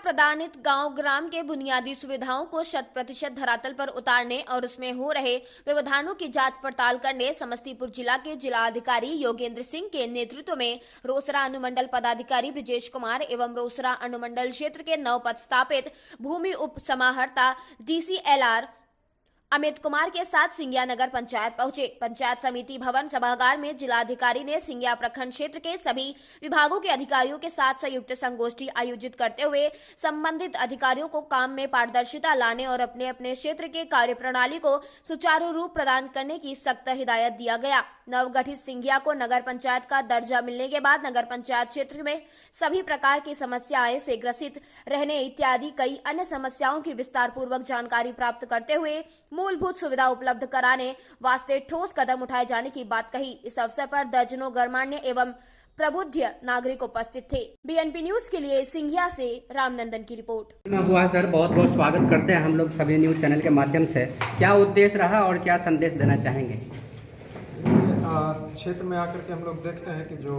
प्रदानित गांव ग्राम के बुनियादी सुविधाओं को 100% धरातल पर उतारने और उसमें हो रहे व्यवधानों की जांच पड़ताल करने समस्तीपुर जिला के जिलाधिकारी योगेंद्र सिंह के नेतृत्व में रोसड़ा अनुमंडल पदाधिकारी ब्रिजेश कुमार एवं रोसड़ा अनुमंडल क्षेत्र के नवपदस्थापित भूमि उप समाहर्ता DCLR अमित कुमार के साथ सिंगिया नगर पंचायत पहुंचे। पंचायत समिति भवन सभागार में जिलाधिकारी ने सिंगिया प्रखंड क्षेत्र के सभी विभागों के अधिकारियों के साथ संयुक्त संगोष्ठी आयोजित करते हुए संबंधित अधिकारियों को काम में पारदर्शिता लाने और अपने अपने क्षेत्र के कार्यप्रणाली को सुचारू रूप प्रदान करने की सख्त हिदायत दिया गया। नवगठित सिंगिया को नगर पंचायत का दर्जा मिलने के बाद नगर पंचायत क्षेत्र में सभी प्रकार की समस्याएं से ग्रसित रहने इत्यादि कई अन्य समस्याओं की विस्तार पूर्वक जानकारी प्राप्त करते हुए मूलभूत सुविधा उपलब्ध कराने वास्ते ठोस कदम उठाए जाने की बात कही। इस अवसर पर दर्जनों गणमान्य एवं प्रबुद्ध नागरिक उपस्थित थे। BNP न्यूज के लिए सिंघिया से रामनंदन की रिपोर्ट। हुआ सर, बहुत बहुत स्वागत करते हैं हम लोग सभी न्यूज चैनल के माध्यम से। क्या उद्देश्य रहा और क्या संदेश देना चाहेंगे? क्षेत्र में आकर के हम लोग देखते हैं कि जो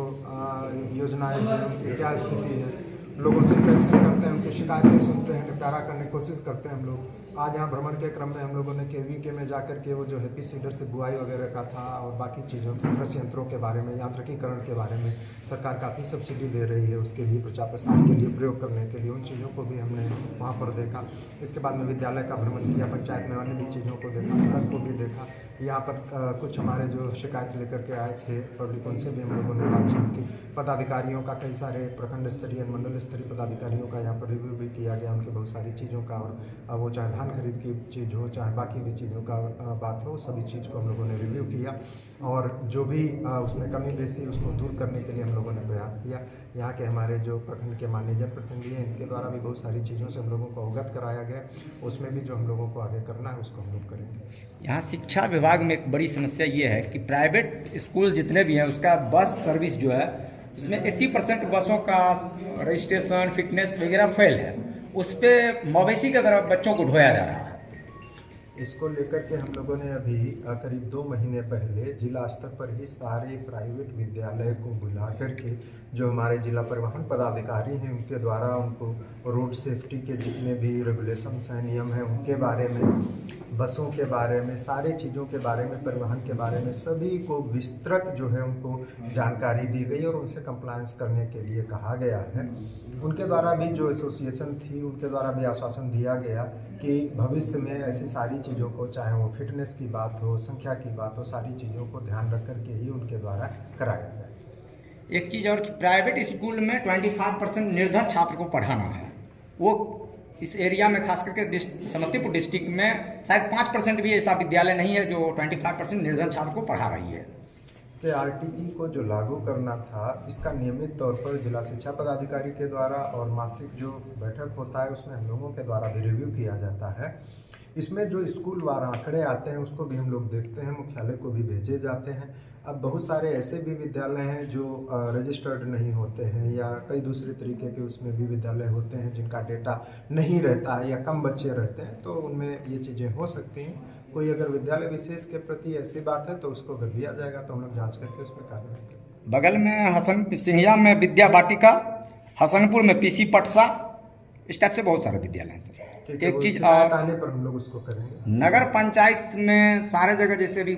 योजनाएं हैं उनकी क्या स्थिति है, लोगों से इंटरेक्शन करते हैं, उनकी शिकायतें सुनते हैं, निपटारा करने की कोशिश करते हैं हम लोग। आज यहाँ भ्रमण के क्रम में हम लोगों ने KVK में जाकर के वो जो हैप्पी सीडर से बुआई वगैरह का था और बाकी चीज़ों कृषि यंत्रों के बारे में, यांत्रिकीकरण के बारे में सरकार काफ़ी सब्सिडी दे रही है, उसके लिए प्रचार प्रसार के लिए प्रयोग करने के लिए उन चीज़ों को भी हमने वहाँ पर देखा। इसके बाद में विद्यालय का भ्रमण किया, पंचायत में अन्य भी चीज़ों को देखा, सड़क को भी देखा। यहाँ पर कुछ हमारे जो शिकायत लेकर के आए थे पब्लिक, उनसे भी हम लोगों ने बातचीत की। पदाधिकारियों का कई सारे प्रखंड स्तरीय मंडल स्तरीय पदाधिकारियों का यहाँ पर रिव्यू भी किया गया, उनके बहुत सारी चीज़ों का, और वो चाहे धान खरीद की चीज़ हो चाहे बाकी भी चीज़ों का बात हो, सभी चीज़ को हम लोगों ने रिव्यू किया और जो भी उसमें कमी बेसी उसको दूर करने के लिए हम लोगों ने प्रयास किया। यहाँ के हमारे जो प्रखंड के माननीय जनप्रतिनिधि हैं इनके द्वारा भी बहुत सारी चीज़ों से हम लोगों को अवगत कराया गया, उसमें भी जो हम लोगों को आगे करना है उसको हम लोग करेंगे। यहाँ शिक्षा विभाग में एक बड़ी समस्या ये है कि प्राइवेट स्कूल जितने भी हैं उसका बस सर्विस जो है उसमें 80% बसों का रजिस्ट्रेशन फिटनेस वगैरह फेल है। उस पर मवेशी की तरह बच्चों को ढोया जा रहा है। इसको लेकर के हम लोगों ने अभी करीब 2 महीने पहले जिला स्तर पर ही सारे प्राइवेट विद्यालय को बुला करके जो हमारे जिला परिवहन पदाधिकारी हैं उनके द्वारा उनको रोड सेफ्टी के जितने भी रेगुलेशंस हैं, नियम हैं, उनके बारे में, बसों के बारे में, सारे चीज़ों के बारे में, परिवहन के बारे में सभी को विस्तृत जो है उनको जानकारी दी गई और उनसे कंप्लायंस करने के लिए कहा गया है। उनके द्वारा भी जो एसोसिएशन थी उनके द्वारा भी आश्वासन दिया गया कि भविष्य में ऐसी सारी चीज़ों को, चाहे वो फिटनेस की बात हो, संख्या की बात हो, सारी चीज़ों को ध्यान रख कर के ही उनके द्वारा कराया जाए। एक चीज़ और कि प्राइवेट स्कूल में 25% निर्धन छात्र को पढ़ाना है। वो इस एरिया में खास करके समस्तीपुर डिस्ट्रिक्ट में शायद 5% भी ऐसा विद्यालय नहीं है जो 25% निर्धन छात्र को पढ़ा रही है। कि RTE को जो लागू करना था इसका नियमित तौर पर जिला शिक्षा पदाधिकारी के द्वारा और मासिक जो बैठक होता है उसमें हम लोगों के द्वारा भी रिव्यू किया जाता है। इसमें जो स्कूल वार आंकड़े आते हैं उसको भी हम लोग देखते हैं, मुख्यालय को भी भेजे जाते हैं। अब बहुत सारे ऐसे भी विद्यालय हैं जो रजिस्टर्ड नहीं होते हैं या कई दूसरे तरीके के उसमें भी विद्यालय होते हैं जिनका डेटा नहीं रहता है या कम बच्चे रहते हैं, तो उनमें ये चीज़ें हो सकती हैं। कोई अगर विद्यालय विशेष के प्रति ऐसी बात है तो उसको अगर दिया जाएगा तो हम लोग जाँच करके उसमें कार्रवाई करेंगे। बगल में सिंघिया में विद्या वाटिका, हसनपुर में PC पटसा, इस टाइप से बहुत सारे विद्यालय हैं सर। एक चीज़ आने पर हम लोग उसको करेंगे। नगर पंचायत में सारे जगह जैसे भी